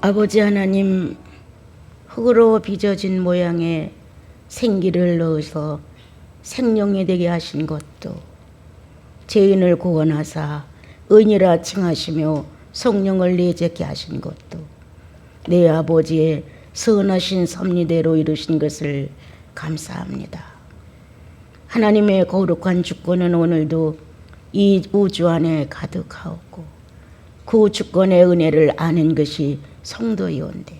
아버지 하나님, 흙으로 빚어진 모양의 생기를 넣어서 생명이 되게 하신 것도, 죄인을 구원하사 의인이라 칭하시며 성령을 내재케 하신 것도 내 아버지의 선하신 섭리대로 이루신 것을 감사합니다. 하나님의 거룩한 주권은 오늘도 이 우주 안에 가득하옵고, 그 주권의 은혜를 아는 것이 성도이온데,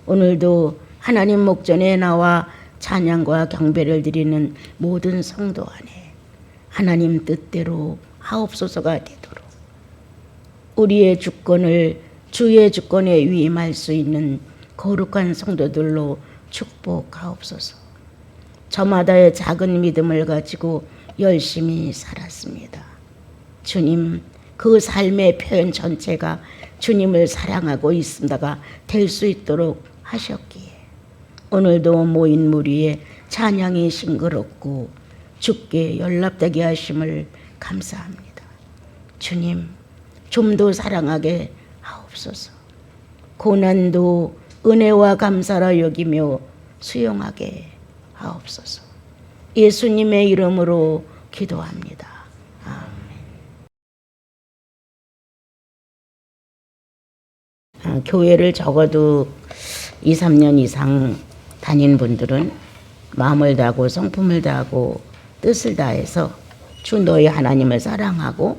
오늘도 하나님 목전에 나와 찬양과 경배를 드리는 모든 성도 안에 하나님 뜻대로 하옵소서가 되도록 우리의 주권을 주의 주권에 위임할 수 있는 거룩한 성도들로 축복하옵소서. 저마다의 작은 믿음을 가지고 열심히 살았습니다. 주님, 그 삶의 표현 전체가 주님을 사랑하고 있습니다가 될 수 있도록 하셨기에 오늘도 모인 무리에 찬양이 싱그럽고 주께 연락되게 하심을 감사합니다. 주님, 좀 더 사랑하게 하옵소서. 고난도 은혜와 감사라 여기며 수용하게 하옵소서. 예수님의 이름으로 기도합니다. 아멘. 교회를 적어도 2, 3년 이상 다닌 분들은 마음을 다하고 성품을 다하고 뜻을 다해서 주 너희 하나님을 사랑하고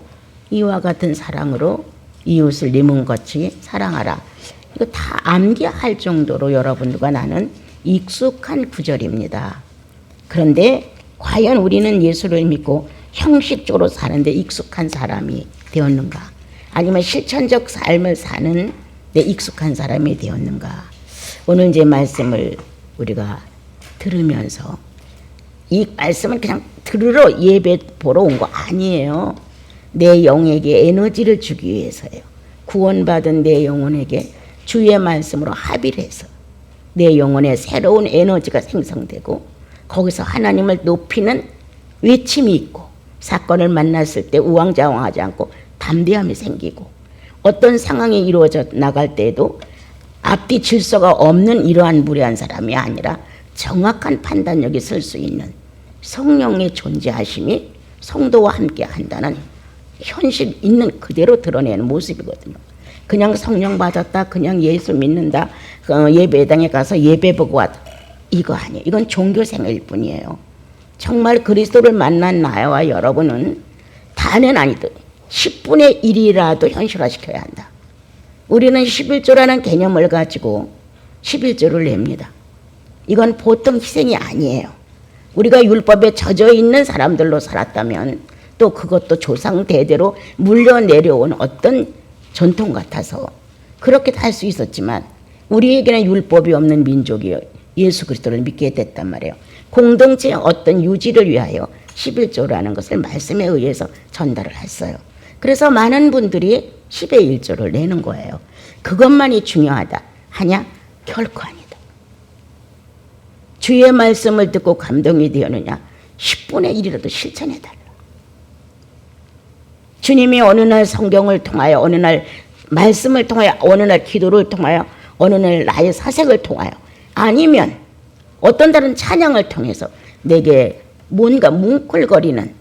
이와 같은 사랑으로 이웃을 네 몸같이 사랑하라. 이거 다 암기할 정도로 여러분들과 나는 익숙한 구절입니다. 그런데 과연 우리는 예수를 믿고 형식적으로 사는데 익숙한 사람이 되었는가? 아니면 실천적 삶을 사는 데 익숙한 사람이 되었는가? 오늘 이제 말씀을 우리가 들으면서, 이 말씀은 그냥 들으러 예배 보러 온 거 아니에요. 내 영에게 에너지를 주기 위해서예요. 구원받은 내 영혼에게 주의 말씀으로 합의를 해서 내 영혼에 새로운 에너지가 생성되고, 거기서 하나님을 높이는 외침이 있고, 사건을 만났을 때 우왕좌왕하지 않고 담대함이 생기고, 어떤 상황이 이루어져 나갈 때에도 앞뒤 질서가 없는 이러한 무례한 사람이 아니라 정확한 판단력이 설 수 있는 성령의 존재하심이 성도와 함께 한다는 현실 있는 그대로 드러내는 모습이거든요. 그냥 성령 받았다, 그냥 예수 믿는다, 예배당에 가서 예배 보고 왔다, 이거 아니에요. 이건 종교생활일 뿐이에요. 정말 그리스도를 만난 나와 여러분은 다는 아니듯 10분의 1이라도 현실화시켜야 한다. 우리는 11조라는 개념을 가지고 11조를 냅니다. 이건 보통 희생이 아니에요. 우리가 율법에 젖어 있는 사람들로 살았다면 또 그것도 조상 대대로 물려 내려온 어떤 전통 같아서 그렇게 할 수 있었지만, 우리에게는 율법이 없는 민족이 예수 그리스도를 믿게 됐단 말이에요. 공동체의 어떤 유지를 위하여 11조라는 것을 말씀에 의해서 전달을 했어요. 그래서 많은 분들이 10의 1조를 내는 거예요. 그것만이 중요하다 하냐? 결코 아니다. 주의 말씀을 듣고 감동이 되었느냐? 10분의 1이라도 실천해달라. 주님이 어느 날 성경을 통하여, 어느 날 말씀을 통하여, 어느 날 기도를 통하여, 어느 날 나의 사색을 통하여, 아니면 어떤 다른 찬양을 통해서 내게 뭔가 뭉클거리는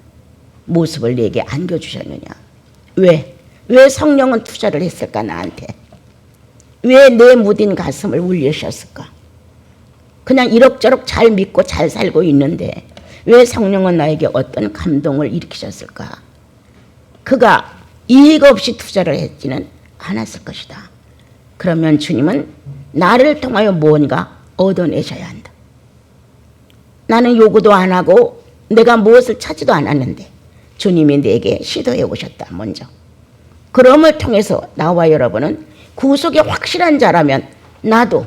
모습을 내게 안겨주셨느냐? 왜 성령은 투자를 했을까 나한테? 왜 내 무딘 가슴을 울리셨을까? 그냥 이럭저럭 잘 믿고 잘 살고 있는데 왜 성령은 나에게 어떤 감동을 일으키셨을까? 그가 이익 없이 투자를 했지는 않았을 것이다. 그러면 주님은 나를 통하여 뭔가 얻어내셔야 한다. 나는 요구도 안 하고 내가 무엇을 찾지도 않았는데 주님이 내게 시도해 오셨다. 먼저 그럼을 통해서 나와 여러분은 구속이 확실한 자라면 나도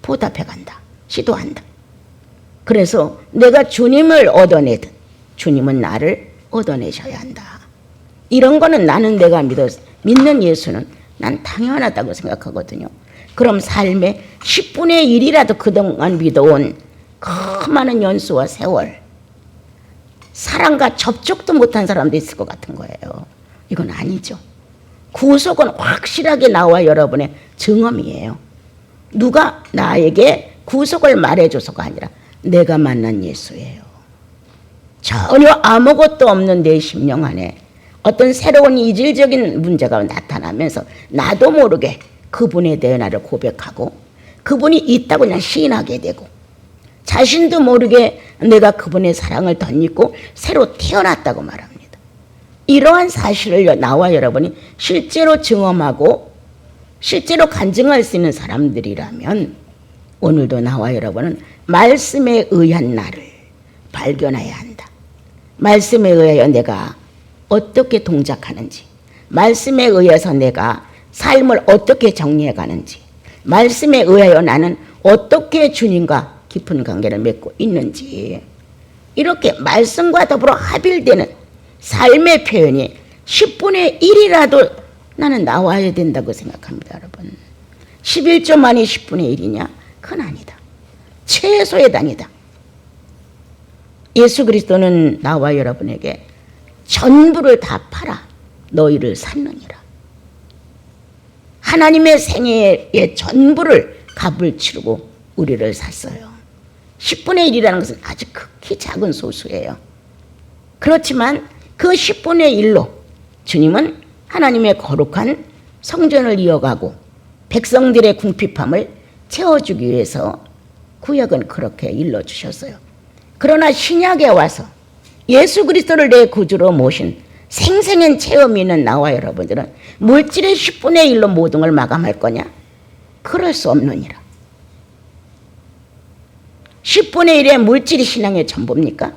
보답해 간다. 시도한다. 그래서 내가 주님을 얻어내듯 주님은 나를 얻어내셔야 한다. 이런 거는 나는 내가 믿는 예수는 난 당연하다고 생각하거든요. 그럼 삶의 10분의 1이라도 그동안 믿어온 그 많은 연수와 세월, 사랑과 접촉도 못한 사람도 있을 것 같은 거예요. 이건 아니죠. 구속은 확실하게 나와 여러분의 증언이에요. 누가 나에게 구속을 말해줘서가 아니라 내가 만난 예수예요. 전혀 아무것도 없는 내 심령 안에 어떤 새로운 이질적인 문제가 나타나면서 나도 모르게 그분에 대해 나를 고백하고 그분이 있다고 그냥 시인하게 되고 자신도 모르게 내가 그분의 사랑을 덧입고 새로 태어났다고 말합니다. 이러한 사실을 나와 여러분이 실제로 증언하고 실제로 간증할 수 있는 사람들이라면 오늘도 나와 여러분은 말씀에 의한 나를 발견해야 한다. 말씀에 의하여 내가 어떻게 동작하는지, 말씀에 의해서 내가 삶을 어떻게 정리해 가는지, 말씀에 의하여 나는 어떻게 주님과 깊은 관계를 맺고 있는지, 이렇게 말씀과 더불어 합일되는 삶의 표현이 10분의 1이라도 나는 나와야 된다고 생각합니다. 여러분, 11조만이 10분의 1이냐? 그건 아니다. 최소의 단위다. 예수 그리스도는 나와 여러분에게 전부를 다 팔아 너희를 샀느니라. 하나님의 생애의 전부를 값을 치르고 우리를 샀어요. 10분의 1이라는 것은 아주 극히 작은 소수예요. 그렇지만 그 10분의 1로 주님은 하나님의 거룩한 성전을 이어가고 백성들의 궁핍함을 채워주기 위해서 구약은 그렇게 일러주셨어요. 그러나 신약에 와서 예수 그리스도를 내 구주로 모신 생생한 체험이 있는 나와 여러분들은 물질의 10분의 1로 모든 걸 마감할 거냐? 그럴 수 없느니라. 10분의 1의 물질이 신앙의 전부입니까?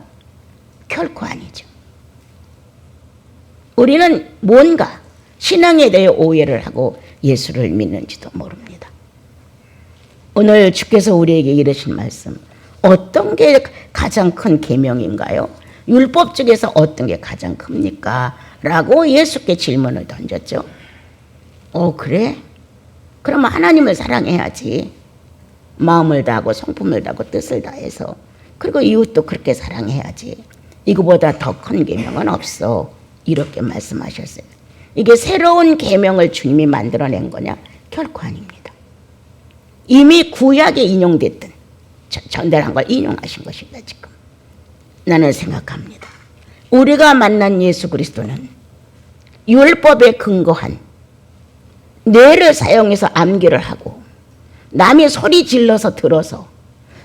결코 아니죠. 우리는 뭔가 신앙에 대해 오해를 하고 예수를 믿는지도 모릅니다. 오늘 주께서 우리에게 이르신 말씀, 어떤 게 가장 큰 계명인가요? 율법 중에서 어떤 게 가장 큽니까? 라고 예수께 질문을 던졌죠. 그래? 그러면 하나님을 사랑해야지. 마음을 다하고 성품을 다하고 뜻을 다해서, 그리고 이웃도 그렇게 사랑해야지. 이거보다 더 큰 계명은 없어. 이렇게 말씀하셨어요. 이게 새로운 계명을 주님이 만들어낸 거냐? 결코 아닙니다. 이미 구약에 인용됐던 전달한 걸 인용하신 것입니다. 지금 나는 생각합니다. 우리가 만난 예수 그리스도는 율법에 근거한 뇌를 사용해서 암기를 하고 남이 소리 질러서 들어서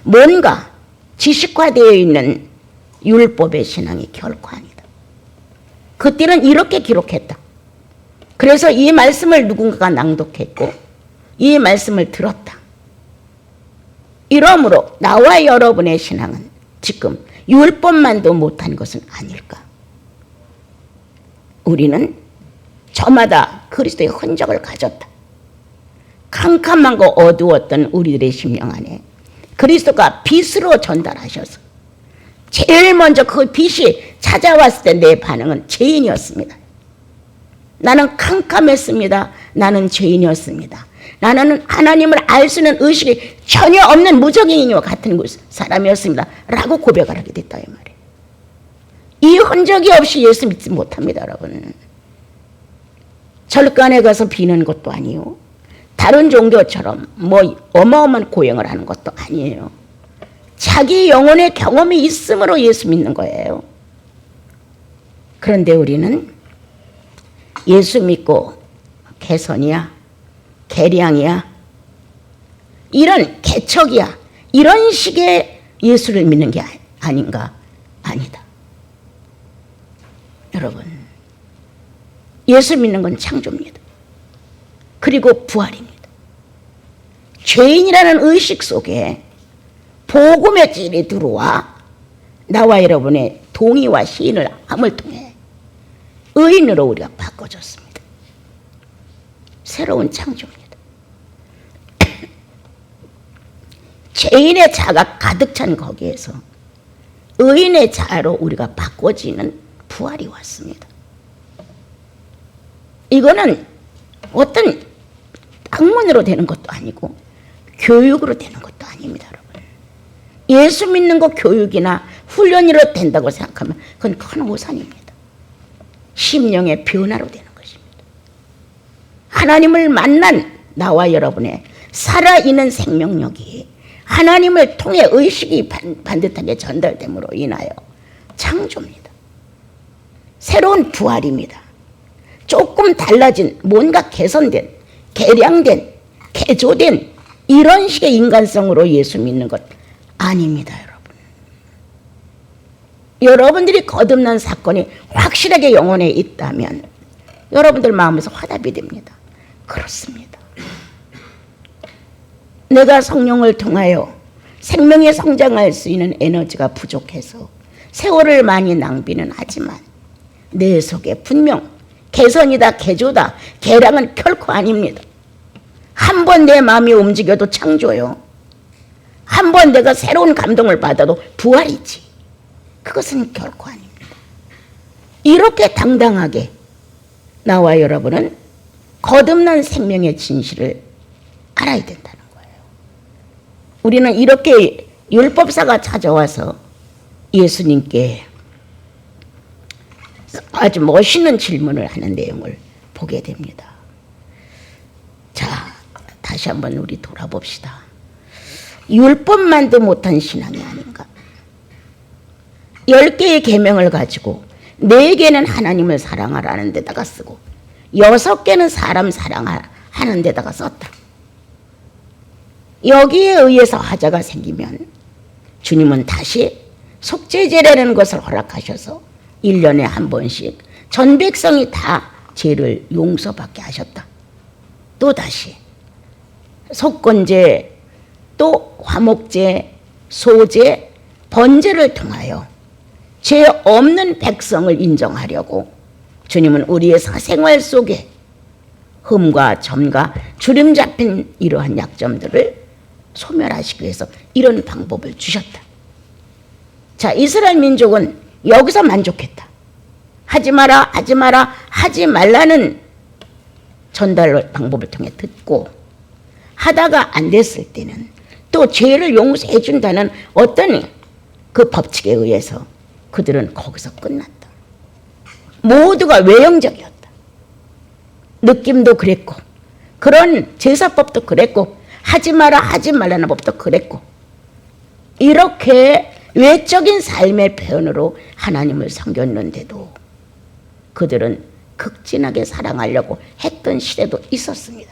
뭔가 지식화되어 있는 율법의 신앙이 결코 아니다. 그때는 이렇게 기록했다. 그래서 이 말씀을 누군가가 낭독했고 이 말씀을 들었다. 이러므로 나와 여러분의 신앙은 지금 율법만도 못한 것은 아닐까. 우리는 저마다 그리스도의 흔적을 가졌다. 캄캄하고 어두웠던 우리들의 심령 안에 그리스도가 빛으로 전달하셔서 제일 먼저 그 빛이 찾아왔을 때 내 반응은 죄인이었습니다. 나는 캄캄했습니다. 나는 죄인이었습니다. 나는 하나님을 알 수 있는 의식이 전혀 없는 무적인이와 같은 사람이었습니다. 라고 고백을 하게 됐다 이 말이에요. 이 흔적이 없이 예수 믿지 못합니다. 여러분. 절간에 가서 비는 것도 아니요. 다른 종교처럼 뭐 어마어마한 고행을 하는 것도 아니에요. 자기 영혼의 경험이 있음으로 예수 믿는 거예요. 그런데 우리는 예수 믿고 개선이야, 개량이야, 이런 개척이야, 이런 식의 예수를 믿는 게 아닌가? 아니다. 여러분, 예수 믿는 건 창조입니다. 그리고 부활입니다. 죄인이라는 의식 속에 복음의 찔이 들어와 나와 여러분의 동의와 시인을 함을 통해 의인으로 우리가 바꿔줬습니다. 새로운 창조입니다. 죄인의 자가 가득 찬 거기에서 의인의 자로 우리가 바꿔지는 부활이 왔습니다. 이거는 어떤 학문으로 되는 것도 아니고 교육으로 되는 것도 아닙니다. 여러분. 예수 믿는 거 교육이나 훈련으로 된다고 생각하면 그건 큰 오산입니다. 심령의 변화로 되는 것입니다. 하나님을 만난 나와 여러분의 살아있는 생명력이 하나님을 통해 의식이 반듯하게 전달됨으로 인하여 창조입니다. 새로운 부활입니다. 조금 달라진, 뭔가 개선된, 개량된, 개조된 이런 식의 인간성으로 예수 믿는 것 아닙니다, 여러분. 여러분들이 거듭난 사건이 확실하게 영혼에 있다면 여러분들 마음에서 화답이 됩니다. 그렇습니다. 내가 성령을 통하여 생명에 성장할 수 있는 에너지가 부족해서 세월을 많이 낭비는 하지만 내 속에 분명 개선이다, 개조다, 개량은 결코 아닙니다. 한 번 내 마음이 움직여도 창조요. 한 번 내가 새로운 감동을 받아도 부활이지. 그것은 결코 아닙니다. 이렇게 당당하게 나와 여러분은 거듭난 생명의 진실을 알아야 된다는 거예요. 우리는 이렇게 율법사가 찾아와서 예수님께 아주 멋있는 질문을 하는 내용을 보게 됩니다. 자, 다시 한번 우리 돌아봅시다. 율법만도 못한 신앙이 아닌가? 10개의 계명을 가지고 4개는 하나님을 사랑하라는 데다가 쓰고 6개는 사람 사랑하는 데다가 썼다. 여기에 의해서 하자가 생기면 주님은 다시 속죄제라는 것을 허락하셔서 1년에 한 번씩 전 백성이 다 죄를 용서받게 하셨다. 또다시 속건제, 또 화목제, 소제, 번제를 통하여 죄 없는 백성을 인정하려고 주님은 우리의 사생활 속에 흠과 점과 주름 잡힌 이러한 약점들을 소멸하시기 위해서 이런 방법을 주셨다. 자, 이스라엘 민족은 여기서 만족했다. 하지 마라, 하지 마라, 하지 말라는 전달 방법을 통해 듣고 하다가 안 됐을 때는 또 죄를 용서해 준다는 어떤 그 법칙에 의해서 그들은 거기서 끝났다. 모두가 외형적이었다. 느낌도 그랬고 그런 제사법도 그랬고 하지 마라 하지 말라는 법도 그랬고 이렇게 외적인 삶의 표현으로 하나님을 섬겼는데도 그들은 극진하게 사랑하려고 했던 시대도 있었습니다.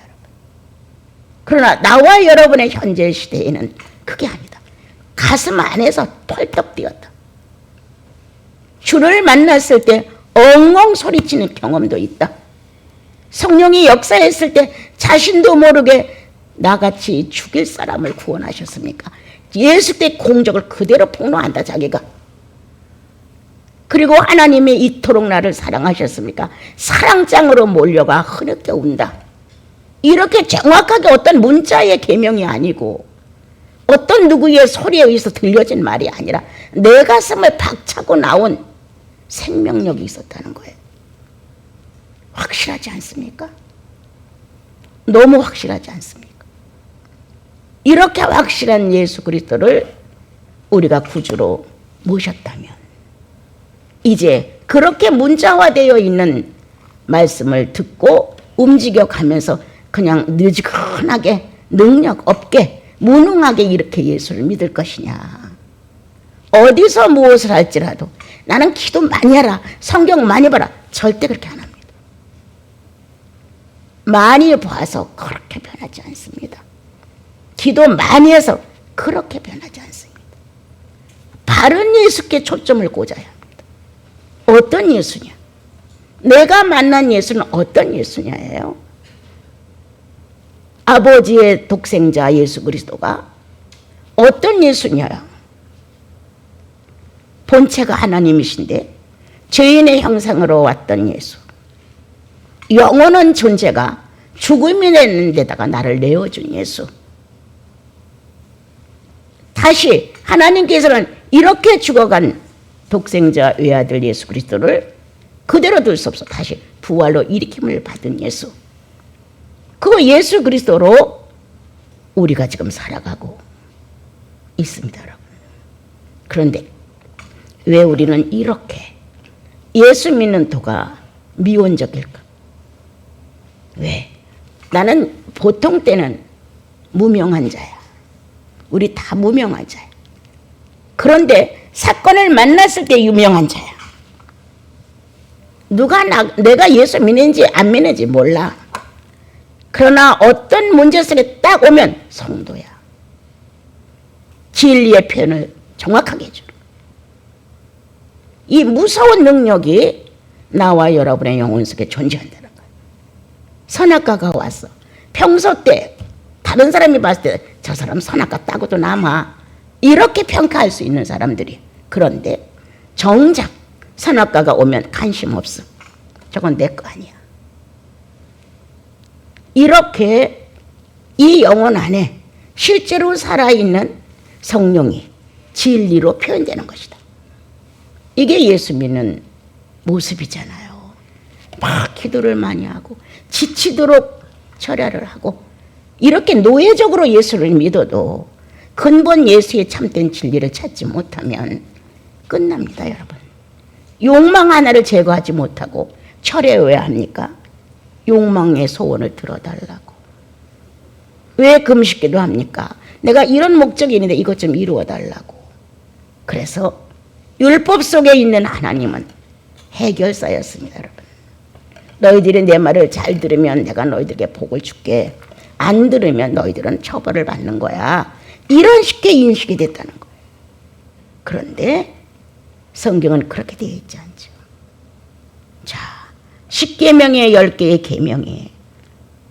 그러나 나와 여러분의 현재 시대에는 그게 아니다. 가슴 안에서 펄떡 뛰었다. 주를 만났을 때 엉엉 소리치는 경험도 있다. 성령이 역사했을 때 자신도 모르게 나같이 죽일 사람을 구원하셨습니까? 예수 때 공적을 그대로 폭로한다 자기가. 그리고 하나님이 이토록 나를 사랑하셨습니까? 사랑장으로 몰려가 흐느껴 운다. 이렇게 정확하게 어떤 문자의 계명이 아니고 어떤 누구의 소리에 의해서 들려진 말이 아니라 내 가슴을 박차고 나온 생명력이 있었다는 거예요. 확실하지 않습니까? 너무 확실하지 않습니까? 이렇게 확실한 예수 그리스도를 우리가 구주로 모셨다면 이제 그렇게 문자화되어 있는 말씀을 듣고 움직여가면서 그냥 느지근하게 능력 없게 무능하게 이렇게 예수를 믿을 것이냐. 어디서 무엇을 할지라도 나는 기도 많이 하라, 성경 많이 봐라. 절대 그렇게 안 합니다. 많이 봐서 그렇게 변하지 않습니다. 기도 많이 해서 그렇게 변하지 않습니다. 바른 예수께 초점을 꽂아야 합니다. 어떤 예수냐? 내가 만난 예수는 어떤 예수냐예요? 아버지의 독생자 예수 그리스도가 어떤 예수냐? 본체가 하나님이신데 죄인의 형상으로 왔던 예수. 영원한 존재가 죽음이 되는 데다가 나를 내어준 예수. 다시 하나님께서는 이렇게 죽어간 독생자 외아들 예수 그리스도를 그대로 둘 수 없어 다시 부활로 일으킴을 받은 예수. 그 예수 그리스도로 우리가 지금 살아가고 있습니다, 여러분. 그런데 왜 우리는 이렇게 예수 믿는 도가 미온적일까? 왜? 나는 보통 때는 무명한 자야. 우리 다 무명한 자야. 그런데 사건을 만났을 때 유명한 자야. 내가 예수 믿는지 안 믿는지 몰라. 그러나 어떤 문제 속에 딱 오면 성도야. 진리의 표현을 정확하게 해줘. 이 무서운 능력이 나와 여러분의 영혼 속에 존재한다는 거야. 선악과가 왔어. 평소 때 다른 사람이 봤을 때 저 사람 선악과 따고도 남아. 이렇게 평가할 수 있는 사람들이. 그런데 정작 선악과가 오면 관심 없어. 저건 내 거 아니야. 이렇게 이 영혼 안에 실제로 살아있는 성령이 진리로 표현되는 것이다. 이게 예수 믿는 모습이잖아요. 막 기도를 많이 하고 지치도록 절야를 하고 이렇게 노예적으로 예수를 믿어도 근본 예수의 참된 진리를 찾지 못하면 끝납니다, 여러분. 욕망 하나를 제거하지 못하고 철회해야 합니까? 욕망의 소원을 들어달라고. 왜 금식기도 합니까? 내가 이런 목적이 있는데 이것 좀 이루어달라고. 그래서 율법 속에 있는 하나님은 해결사였습니다, 여러분. 너희들이 내 말을 잘 들으면 내가 너희들에게 복을 줄게. 안 들으면 너희들은 처벌을 받는 거야. 이런 쉽게 인식이 됐다는 거예요. 그런데 성경은 그렇게 되어 있지 않죠. 자, 10계명의 10개의 계명에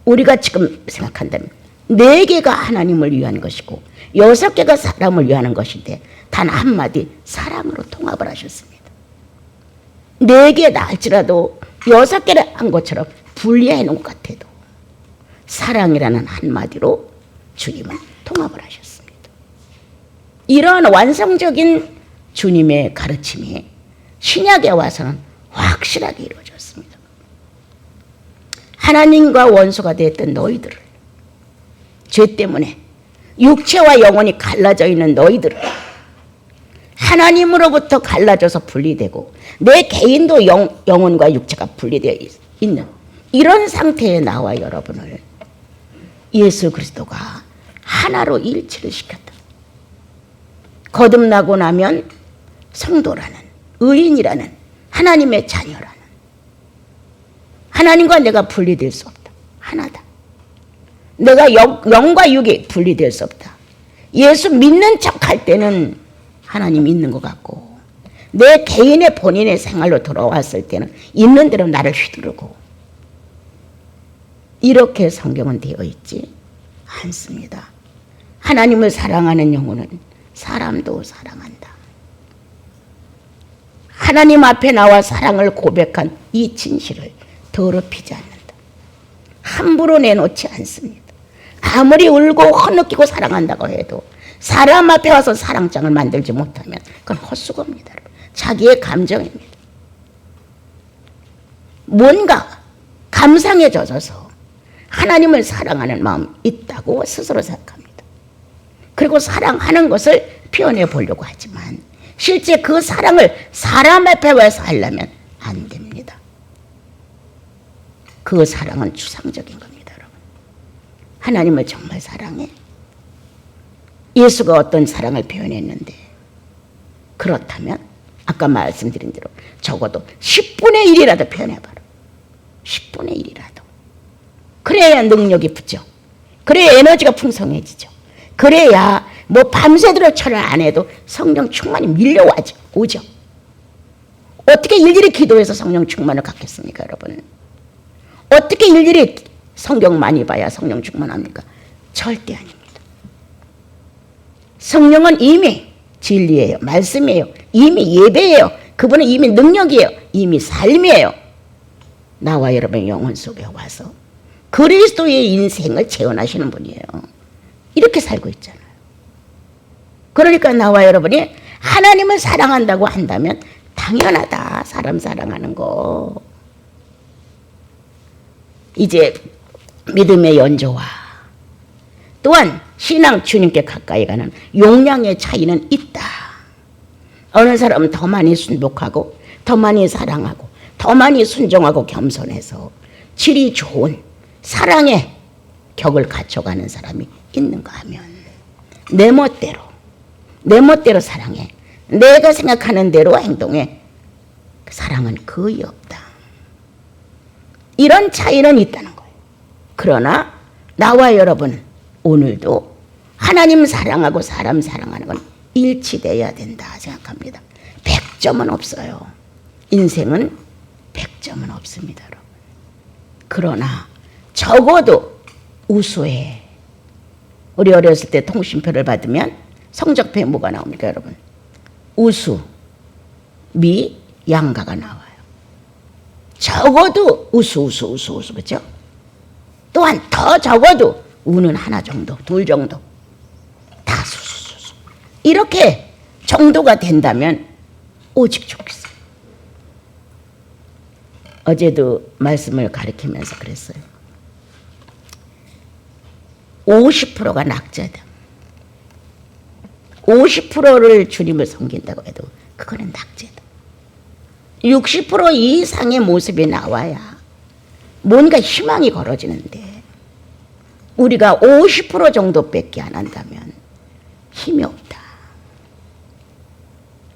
우리가 지금 생각한다면 4개가 하나님을 위한 것이고 6개가 사람을 위한 것인데 단 한마디 사랑으로 통합을 하셨습니다. 4개다 할지라도 6개를 한 것처럼 분리해 놓은 것 같아도 사랑이라는 한마디로 주님은 통합을 하셨습니다. 이러한 완성적인 주님의 가르침이 신약에 와서는 확실하게 이루어졌습니다. 하나님과 원수가 되었던 너희들을, 죄 때문에 육체와 영혼이 갈라져 있는 너희들을 하나님으로부터 갈라져서 분리되고 내 개인도 영혼과 육체가 분리되어 있는 이런 상태에 나와 여러분을 예수 그리스도가 하나로 일치를 시켰다. 거듭나고 나면 성도라는, 의인이라는, 하나님의 자녀라는, 하나님과 내가 분리될 수 없다. 하나다. 내가 영과 육이 분리될 수 없다. 예수 믿는 척할 때는 하나님 있는 것 같고 내 개인의 본인의 생활로 돌아왔을 때는 있는 대로 나를 휘두르고 이렇게 성경은 되어 있지 않습니다. 하나님을 사랑하는 영혼은 사람도 사랑한다. 하나님 앞에 나와 사랑을 고백한 이 진실을 더럽히지 않는다. 함부로 내놓지 않습니다. 아무리 울고 허느끼고 사랑한다고 해도 사람 앞에 와서 사랑장을 만들지 못하면 그건 헛수고입니다. 자기의 감정입니다. 뭔가 감상에 젖어서 하나님을 사랑하는 마음이 있다고 스스로 생각합니다. 그리고 사랑하는 것을 표현해 보려고 하지만 실제 그 사랑을 사람 앞에 와서 하려면 안 됩니다. 그 사랑은 추상적인 겁니다, 여러분. 하나님을 정말 사랑해? 예수가 어떤 사랑을 표현했는데 그렇다면 아까 말씀드린 대로 적어도 10분의 1이라도 표현해봐라. 10분의 1이라도. 그래야 능력이 붙죠. 그래야 에너지가 풍성해지죠. 그래야 뭐 밤새도록 철을 안 해도 성령 충만이 밀려오죠. 어떻게 일일이 기도해서 성령 충만을 갖겠습니까, 여러분? 어떻게 일일이 성경 많이 봐야 성령 충만합니까? 절대 아닙니다. 성령은 이미 진리예요. 말씀이에요. 이미 예배예요. 그분은 이미 능력이에요. 이미 삶이에요. 나와 여러분의 영혼 속에 와서 그리스도의 인생을 재현하시는 분이에요. 이렇게 살고 있잖아요. 그러니까 나와 여러분이 하나님을 사랑한다고 한다면 당연하다. 사람 사랑하는 거. 이제 믿음의 연조와 또한 신앙 주님께 가까이 가는 용량의 차이는 있다. 어느 사람은 더 많이 순복하고 더 많이 사랑하고 더 많이 순종하고 겸손해서 질이 좋은 사랑의 격을 갖춰가는 사람이 있는가 하면 내 멋대로 사랑해. 내가 생각하는 대로 행동해. 사랑은 거의 없다. 이런 차이는 있다는 거예요. 그러나 나와 여러분 오늘도 하나님 사랑하고 사람 사랑하는 건 일치돼야 된다 생각합니다. 100점은 없어요. 인생은 100점은 없습니다, 여러분. 그러나 적어도 우수해. 우리 어렸을 때 통신표를 받으면 성적표에 뭐가 나옵니까, 여러분? 우수, 미, 양가가 나와요. 적어도 우수, 그렇죠? 또한 더 적어도 우는 하나 정도, 둘 정도, 다 수수수수. 이렇게 정도가 된다면 오직 좋겠어요. 어제도 말씀을 가르치면서 그랬어요. 50%가 낙자다. 50%를 주님을 섬긴다고 해도 그거는 낙제다. 60% 이상의 모습이 나와야 뭔가 희망이 걸어지는데 우리가 50% 정도밖에 안 한다면 힘이 없다.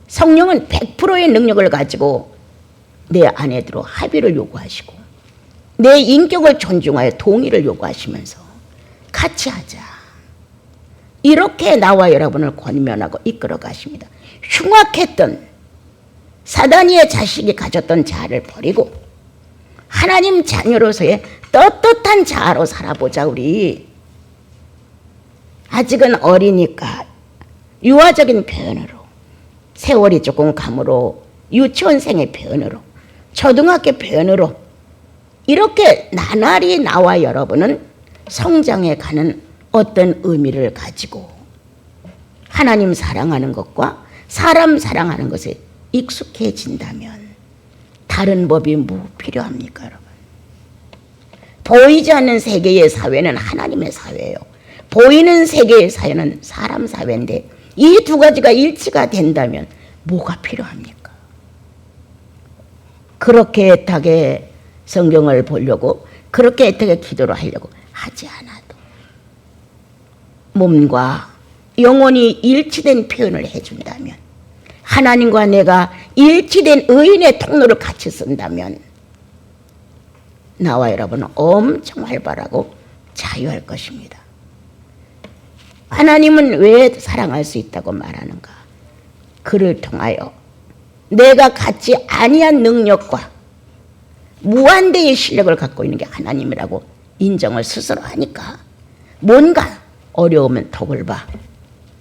성령은 100%의 능력을 가지고 내 안에 들어 합의를 요구하시고 내 인격을 존중하여 동의를 요구하시면서 같이 하자. 이렇게 나와 여러분을 권면하고 이끌어 가십니다. 흉악했던 사단이의 자식이 가졌던 자아를 버리고 하나님 자녀로서의 떳떳한 자아로 살아보자. 우리 아직은 어리니까 유아적인 표현으로, 세월이 조금 감으로 유치원생의 표현으로, 초등학교 표현으로 이렇게 나날이 나와 여러분은 성장해 가는 어떤 의미를 가지고 하나님 사랑하는 것과 사람 사랑하는 것에 익숙해진다면 다른 법이 뭐 필요합니까, 여러분? 보이지 않는 세계의 사회는 하나님의 사회예요. 보이는 세계의 사회는 사람 사회인데 이 두 가지가 일치가 된다면 뭐가 필요합니까? 그렇게 애타게 성경을 보려고 그렇게 애타게 기도를 하려고 하지 않아도 몸과 영혼이 일치된 표현을 해준다면 하나님과 내가 일치된 의인의 통로를 같이 쓴다면 나와 여러분은 엄청 활발하고 자유할 것입니다. 하나님은 왜 사랑할 수 있다고 말하는가? 그를 통하여 내가 갖지 아니한 능력과 무한대의 실력을 갖고 있는 게 하나님이라고 인정을 스스로 하니까 뭔가 어려우면 덕을 봐.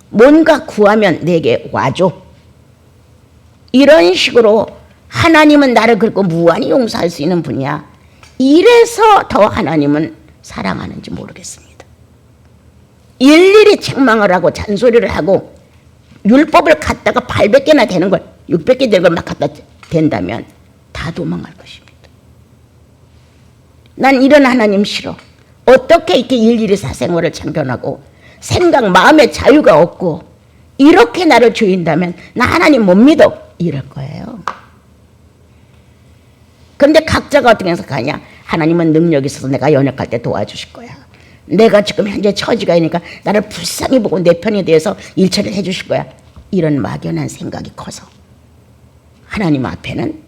뭔가 구하면 내게 와줘. 이런 식으로 하나님은 나를 그렇고 무한히 용서할 수 있는 분이야. 이래서 더 하나님은 사랑하는지 모르겠습니다. 일일이 책망을 하고 잔소리를 하고 율법을 갖다가 800개나 되는 걸 600개 되는 걸 막 갖다 댄다면 다 도망갈 것입니다. 난 이런 하나님 싫어. 어떻게 이렇게 일일이 사생활을 참견하고 생각 마음의 자유가 없고 이렇게 나를 죽인다면 나 하나님 못 믿어. 이럴 거예요. 그런데 각자가 어떻게 생각하냐? 하나님은 능력이 있어서 내가 연약할 때 도와주실 거야. 내가 지금 현재 처지가 있으니까 나를 불쌍히 보고 내 편에 대해서 일처리를 해주실 거야. 이런 막연한 생각이 커서 하나님 앞에는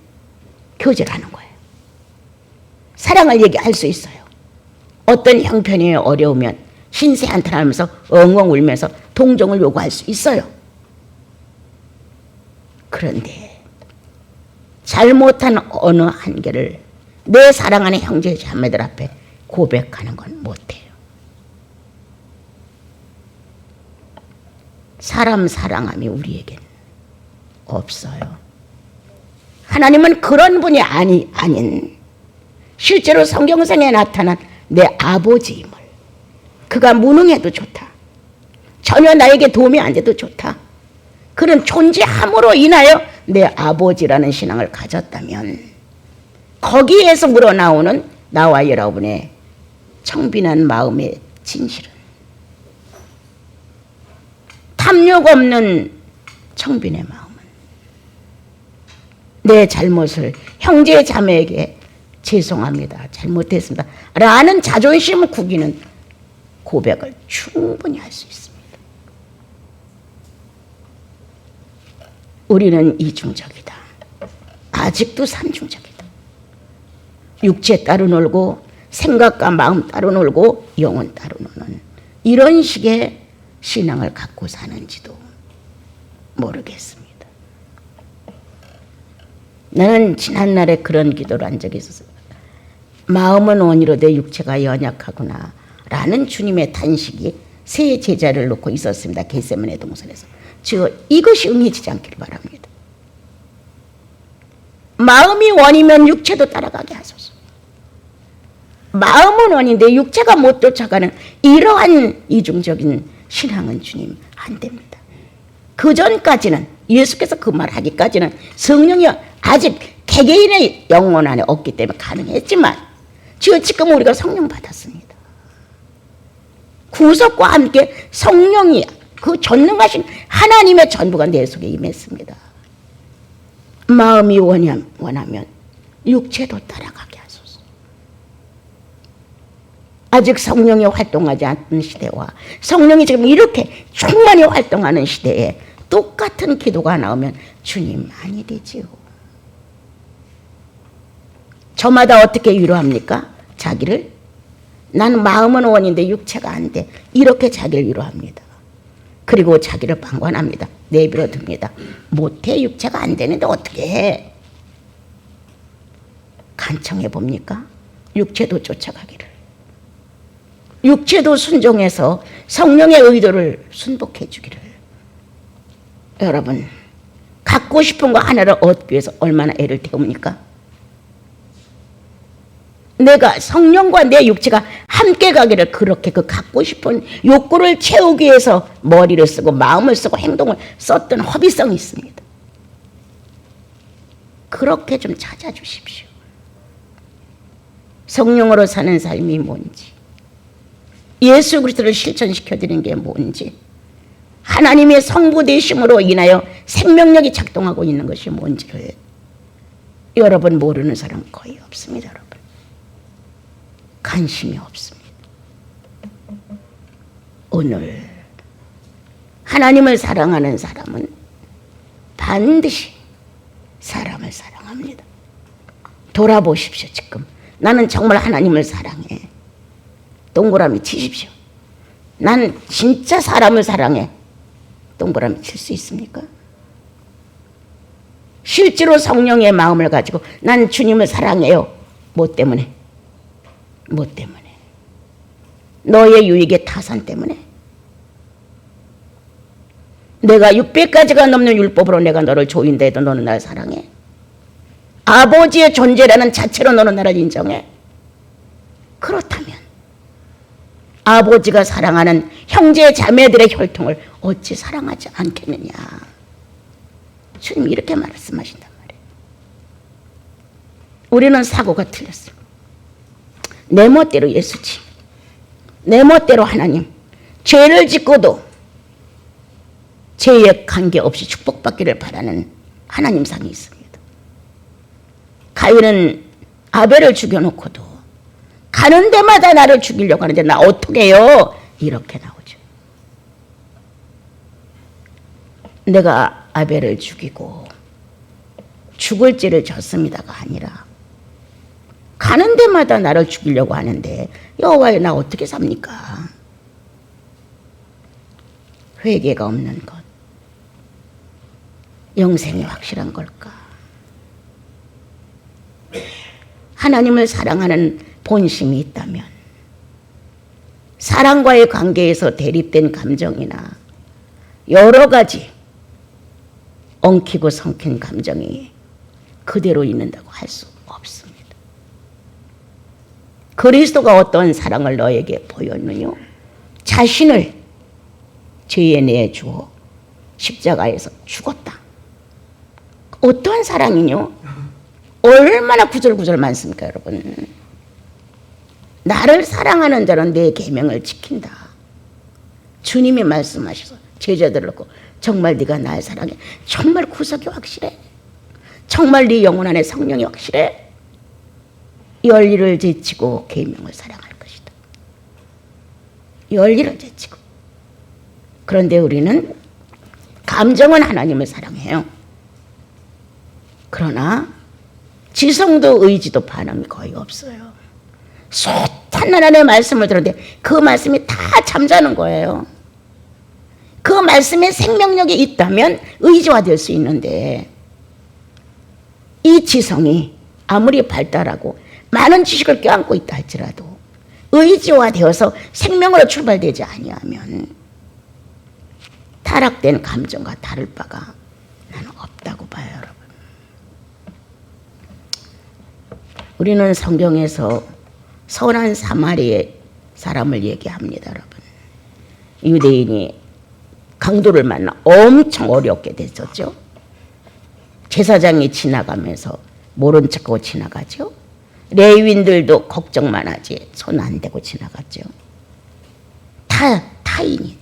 교제를 하는 거예요. 사랑을 얘기할 수 있어요. 어떤 형편이 어려우면 신세 한탄하면서 엉엉 울면서 동정을 요구할 수 있어요. 그런데 잘못한 어느 한계를 내 사랑하는 형제 자매들 앞에 고백하는 건 못해요. 사람 사랑함이 우리에겐 없어요. 하나님은 그런 분이 아닌 실제로 성경상에 나타난 내 아버지임을, 그가 무능해도 좋다, 전혀 나에게 도움이 안 돼도 좋다, 그런 존재함으로 인하여 내 아버지라는 신앙을 가졌다면 거기에서 우러나오는 나와 여러분의 청빈한 마음의 진실은, 탐욕 없는 청빈의 마음은 내 잘못을 형제 자매에게 죄송합니다, 잘못했습니다 라는 자존심을 구기는 고백을 충분히 할 수 있습니다. 우리는 이중적이다. 아직도 삼중적이다. 육체 따로 놀고 생각과 마음 따로 놀고 영혼 따로 노는 이런 식의 신앙을 갖고 사는지도 모르겠습니다. 나는 지난날에 그런 기도를 한 적이 있었어요. 마음은 원이로 내 육체가 연약하구나 라는 주님의 탄식이 세 제자를 놓고 있었습니다. 겟세마네 동산에서. 주여, 이것이 응해지지 않기를 바랍니다. 마음이 원이면 육체도 따라가게 하소서. 마음은 원인데 육체가 못 쫓아가는 이러한 이중적인 신앙은 주님 안 됩니다. 그 전까지는, 예수께서 그 말 하기까지는 성령이 아직 개개인의 영혼 안에 없기 때문에 가능했지만 지금 우리가 성령 받았습니다. 구속과 함께 성령이, 그 전능하신 하나님의 전부가 내 속에 임했습니다. 마음이 원하면 육체도 따라가게 하소서. 아직 성령이 활동하지 않는 시대와 성령이 지금 이렇게 충만히 활동하는 시대에 똑같은 기도가 나오면 주님 많이 되지요. 저마다 어떻게 위로합니까? 자기를? 나는 마음은 원인데 육체가 안 돼. 이렇게 자기를 위로합니다. 그리고 자기를 방관합니다. 내버려 둡니다. 못해. 육체가 안 되는데 어떻게 해? 간청해 봅니까? 육체도 쫓아가기를. 육체도 순종해서 성령의 의도를 순복해 주기를. 여러분, 갖고 싶은 거 하나를 얻기 위해서 얼마나 애를 태웁니까? 내가 성령과 내 육체가 함께 가기를, 그렇게 그 갖고 싶은 욕구를 채우기 위해서 머리를 쓰고 마음을 쓰고 행동을 썼던 허비성이 있습니다. 그렇게 좀 찾아주십시오. 성령으로 사는 삶이 뭔지, 예수 그리스도를 실천시켜드리는 게 뭔지, 하나님의 성부 되심으로 인하여 생명력이 작동하고 있는 것이 뭔지를 여러분 모르는 사람 거의 없습니다. 여러분, 관심이 없습니다. 오늘 하나님을 사랑하는 사람은 반드시 사람을 사랑합니다. 돌아보십시오. 지금 나는 정말 하나님을 사랑해. 동그라미 치십시오. 난 진짜 사람을 사랑해. 동그라미 칠 수 있습니까? 실제로 성령의 마음을 가지고 난 주님을 사랑해요. 뭐 때문에? 뭐 때문에? 너의 유익의 타산 때문에? 내가 600가지가 넘는 율법으로 내가 너를 조인다 해도 너는 나를 사랑해? 아버지의 존재라는 자체로 너는 나를 인정해? 그렇다면 아버지가 사랑하는 형제 자매들의 혈통을 어찌 사랑하지 않겠느냐. 주님 이렇게 말씀하신단 말이에요. 우리는 사고가 틀렸어요. 내 멋대로 예수지, 내 멋대로 하나님, 죄를 짓고도 죄에 관계없이 축복받기를 바라는 하나님상이 있습니다. 가인은 아벨을 죽여놓고도 가는 데마다 나를 죽이려고 하는데 나 어떻게 해요? 이렇게 나오죠. 내가 아벨을 죽이고 죽을 죄를 졌습니다가 아니라 가는 데마다 나를 죽이려고 하는데 여호와여 나 어떻게 삽니까? 회개가 없는 것, 영생이 확실한 걸까? 하나님을 사랑하는 본심이 있다면 사랑과의 관계에서 대립된 감정이나 여러 가지 엉키고 성킨 감정이 그대로 있는다고 할 수 없습니다. 그리스도가 어떤 사랑을 너에게 보였느냐? 자신을 죄에 내주어 십자가에서 죽었다. 어떠한 사랑이뇨? 얼마나 구절구절 많습니까, 여러분? 나를 사랑하는 자는 내 계명을 지킨다. 주님이 말씀하셔서 제자들을 놓고 정말 네가 날 사랑해? 정말 구속이 확실해? 정말 네 영혼 안에 성령이 확실해? 열의를 제치고 계명을 사랑할 것이다. 열일을 제치고. 그런데 우리는 감정은 하나님을 사랑해요. 그러나 지성도 의지도 반응이 거의 없어요. 숱한 하나님의 말씀을 들었는데 그 말씀이 다 잠자는 거예요. 그 말씀에 생명력이 있다면 의지화될 수 있는데 이 지성이 아무리 발달하고 많은 지식을 껴안고 있다 할지라도 의지화되어서 생명으로 출발되지 아니하면 타락된 감정과 다를 바가 나는 없다고 봐요, 여러분. 우리는 성경에서 선한 사마리아 사람을 얘기합니다, 여러분. 유대인이 강도를 만나 엄청 어렵게 됐었죠. 제사장이 지나가면서 모른 척하고 지나가죠. 레위인들도 걱정만 하지 손 안 대고 지나갔죠. 타인인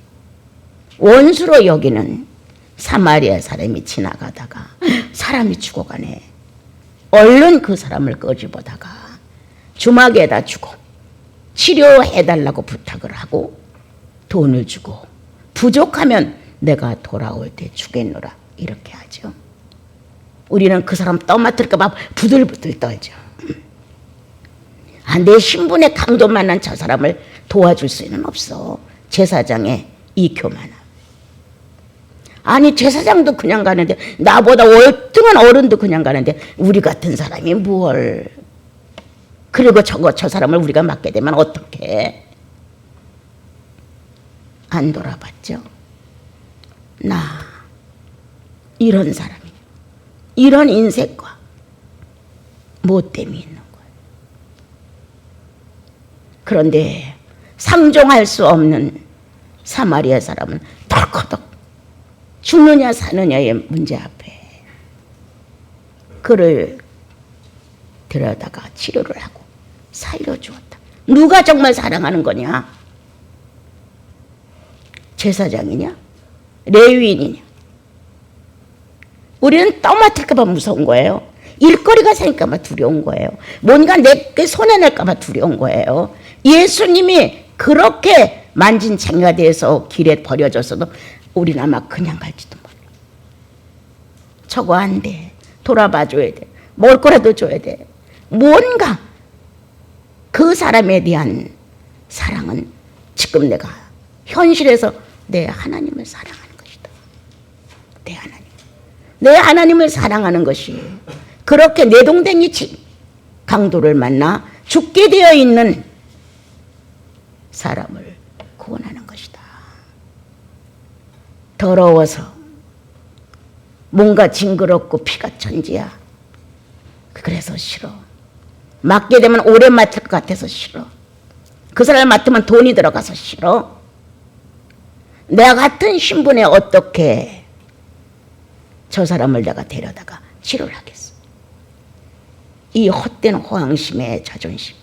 원수로 여기는 사마리아 사람이 지나가다가 사람이 죽어가네. 얼른 그 사람을 꺼집어다가 주막에다 주고 치료해달라고 부탁을 하고 돈을 주고 부족하면 내가 돌아올 때 주겠노라 이렇게 하죠. 우리는 그 사람 떠맡을까 봐 부들부들 떨죠. 내 신분의 강도 만난 저 사람을 도와줄 수는 없어. 제사장의 이 교만함. 아니 제사장도 그냥 가는데 나보다 월등한 어른도 그냥 가는데 우리 같은 사람이 뭘. 그리고 저 사람을 우리가 맡게 되면 어떡해. 안 돌아봤죠. 나 이런 사람이 이런 인생과 못됨이 있는 거예요. 그런데 상종할 수 없는 사마리아 사람은 덜커덕 죽느냐 사느냐의 문제 앞에 그를 데려다가 치료를 하고 살려주었다. 누가 정말 사랑하는 거냐? 제사장이냐? 레위인이냐? 우리는 떠맡을까 봐 무서운 거예요. 일거리가 생길까 봐 두려운 거예요. 뭔가 내 손에 낼까 봐 두려운 거예요. 예수님이 그렇게 만진창이가 돼서 길에 버려졌어도 우리는 아마 그냥 갈지도 몰라. 저거 안 돼. 돌아봐 줘야 돼. 먹을 거라도 줘야 돼. 뭔가 그 사람에 대한 사랑은 지금 내가 현실에서 내 하나님을 사랑하는 것이다. 내 하나님을 사랑하는 것이 그렇게 내동댕이 친 강도를 만나 죽게 되어 있는 사람을 구원하는 것이다. 더러워서 뭔가 징그럽고 피가 천지야. 그래서 싫어. 맡게 되면 오래 맡을 것 같아서 싫어. 그 사람을 맡으면 돈이 들어가서 싫어. 내가 같은 신분에 어떻게 저 사람을 내가 데려다가 치료를 하겠어. 이 헛된 호황심의 자존심.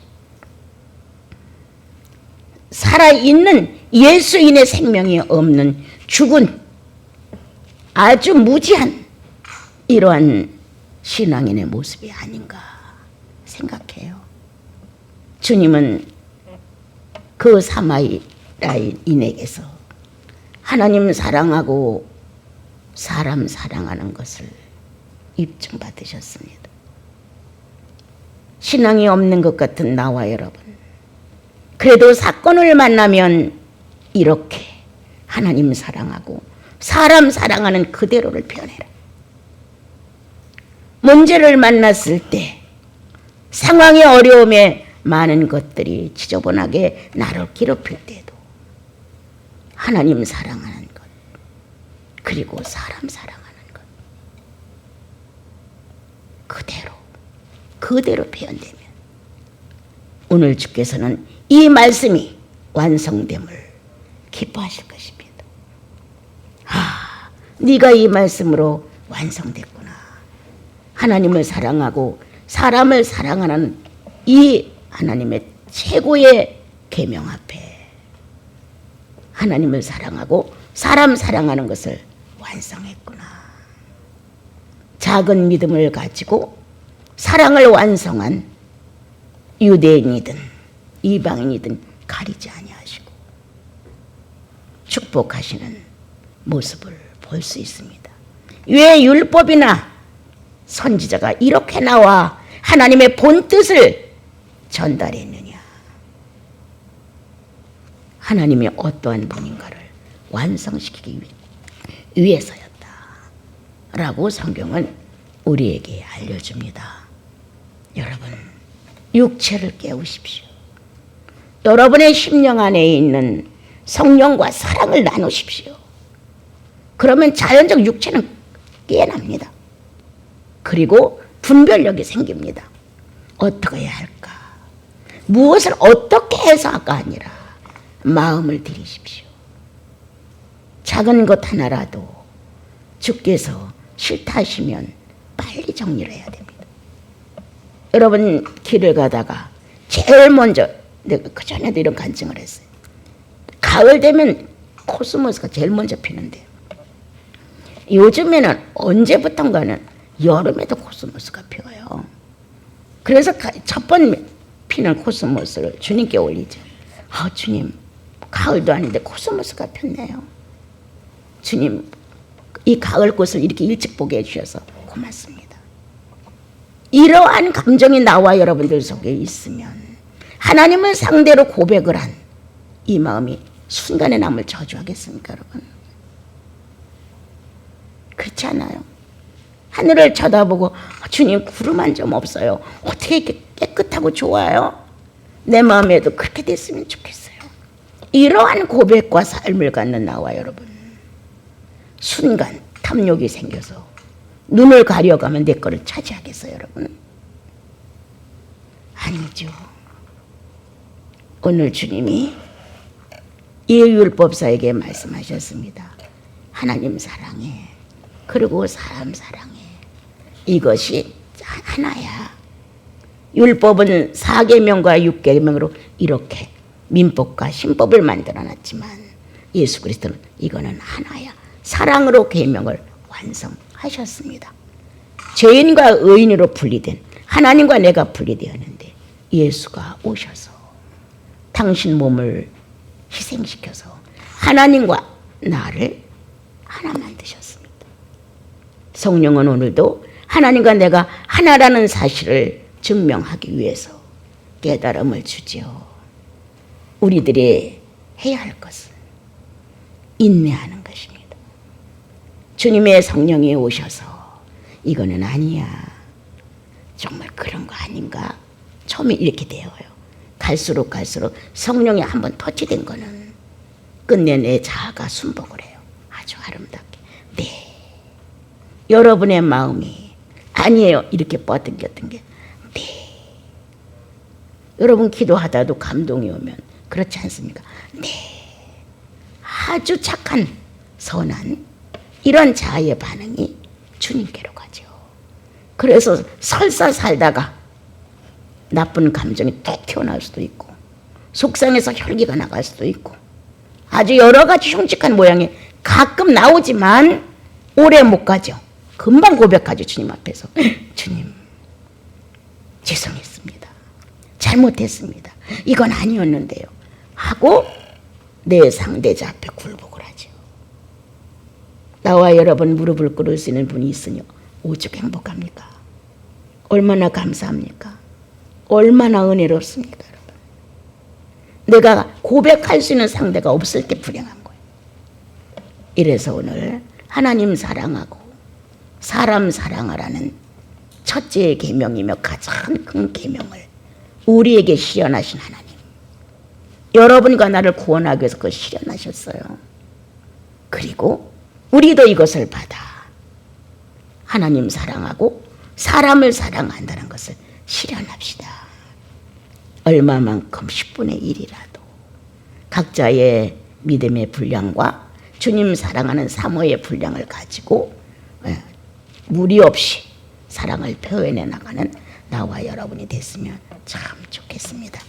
살아있는 예수인의 생명이 없는 죽은 아주 무지한 이러한 신앙인의 모습이 아닌가 생각해요. 주님은 그 사마리아인에게서 하나님 사랑하고 사람 사랑하는 것을 입증받으셨습니다. 신앙이 없는 것 같은 나와 여러분, 그래도 사건을 만나면 이렇게 하나님 사랑하고 사람 사랑하는 그대로를 표현해라. 문제를 만났을 때 상황의 어려움에 많은 것들이 지저분하게 나를 괴롭힐 때도 하나님 사랑하는 것, 그리고 사람 사랑하는 것 그대로 표현되면 오늘 주께서는 이 말씀이 완성됨을 기뻐하실 것입니다. 네가 이 말씀으로 완성됐구나. 하나님을 사랑하고 사람을 사랑하는 이 하나님의 최고의 계명 앞에 하나님을 사랑하고 사람 사랑하는 것을 완성했구나. 작은 믿음을 가지고 사랑을 완성한 유대인이든 이방인이든 가리지 아니하시고 축복하시는 모습을 볼 수 있습니다. 왜 율법이나 선지자가 이렇게 나와 하나님의 본 뜻을 전달했느냐? 하나님이 어떠한 분인가를 완성시키기 위해서였다 라고 성경은 우리에게 알려줍니다. 여러분, 육체를 깨우십시오. 여러분의 심령 안에 있는 성령과 사랑을 나누십시오. 그러면 자연적 육체는 깨어납니다. 그리고 분별력이 생깁니다. 어떻게 해야 할까? 무엇을 어떻게 해서 할까 아니라 마음을 들이십시오. 작은 것 하나라도 주께서 싫다 하시면 빨리 정리를 해야 됩니다. 여러분, 길을 가다가 제일 먼저, 내가 그전에도 이런 간증을 했어요. 가을 되면 코스모스가 제일 먼저 피는데요. 요즘에는 언제부턴가는 여름에도 코스모스가 피어요. 그래서 첫 번 피는 코스모스를 주님께 올리죠. 주님, 가을도 아닌데 코스모스가 폈네요. 주님, 이 가을 꽃을 이렇게 일찍 보게 해주셔서 고맙습니다. 이러한 감정이 나와 여러분들 속에 있으면 하나님을 상대로 고백을 한 이 마음이 순간에 남을 저주하겠습니까, 여러분? 그렇지 않아요? 하늘을 쳐다보고 주님, 구름 한 점 없어요. 어떻게 이렇게 깨끗하고 좋아요? 내 마음에도 그렇게 됐으면 좋겠어요. 이러한 고백과 삶을 갖는 나와 여러분, 순간 탐욕이 생겨서 눈을 가려가면 내 거를 차지하겠어요, 여러분? 아니죠. 오늘 주님이 이 율법사에게 말씀하셨습니다. 하나님 사랑해. 그리고 사람 사랑해. 이것이 하나야. 율법은 4계명과 6계명으로 이렇게 민법과 신법을 만들어놨지만 예수 그리스도는 이거는 하나야. 사랑으로 계명을 완성하셨습니다. 죄인과 의인으로 분리된 하나님과 내가 분리되었는데 예수가 오셔서 당신 몸을 희생시켜서 하나님과 나를 하나 만드셨습니다. 성령은 오늘도 하나님과 내가 하나라는 사실을 증명하기 위해서 깨달음을 주지요. 우리들이 해야 할 것은 인내하는 것입니다. 주님의 성령이 오셔서 이거는 아니야, 정말 그런 거 아닌가, 처음에 이렇게 되어요. 갈수록 성령이 한번 터치된 거는 끝내 내 자아가 순복을 해요. 아주 아름답게. 네, 여러분의 마음이 아니에요 이렇게 뻗은겼던 게, 네, 여러분 기도하다도 감동이 오면 그렇지 않습니까? 네, 아주 착한 선한 이런 자아의 반응이 주님께로 가죠. 그래서 설사 살다가 나쁜 감정이 툭 튀어나올 수도 있고 속상해서 혈기가 나갈 수도 있고 아주 여러 가지 흉측한 모양이 가끔 나오지만 오래 못 가죠. 금방 고백하죠. 주님 앞에서. 주님, 죄송했습니다. 잘못했습니다. 이건 아니었는데요. 하고 내 상대자 앞에 굴복을 하죠. 나와 여러분 무릎을 꿇을 수 있는 분이 있으니 오죽 행복합니까? 얼마나 감사합니까? 얼마나 은혜롭습니까, 여러분? 내가 고백할 수 있는 상대가 없을 때 불행한 거예요. 이래서 오늘 하나님 사랑하고 사람 사랑하라는 첫째 계명이며 가장 큰 계명을 우리에게 실현하신 하나님, 여러분과 나를 구원하기 위해서 그걸 실현하셨어요. 그리고 우리도 이것을 받아 하나님 사랑하고 사람을 사랑한다는 것을 실현합시다. 얼마만큼 10분의 1이라도 각자의 믿음의 분량과 주님 사랑하는 사모의 분량을 가지고 무리 없이 사랑을 표현해 나가는 나와 여러분이 됐으면 참 좋겠습니다.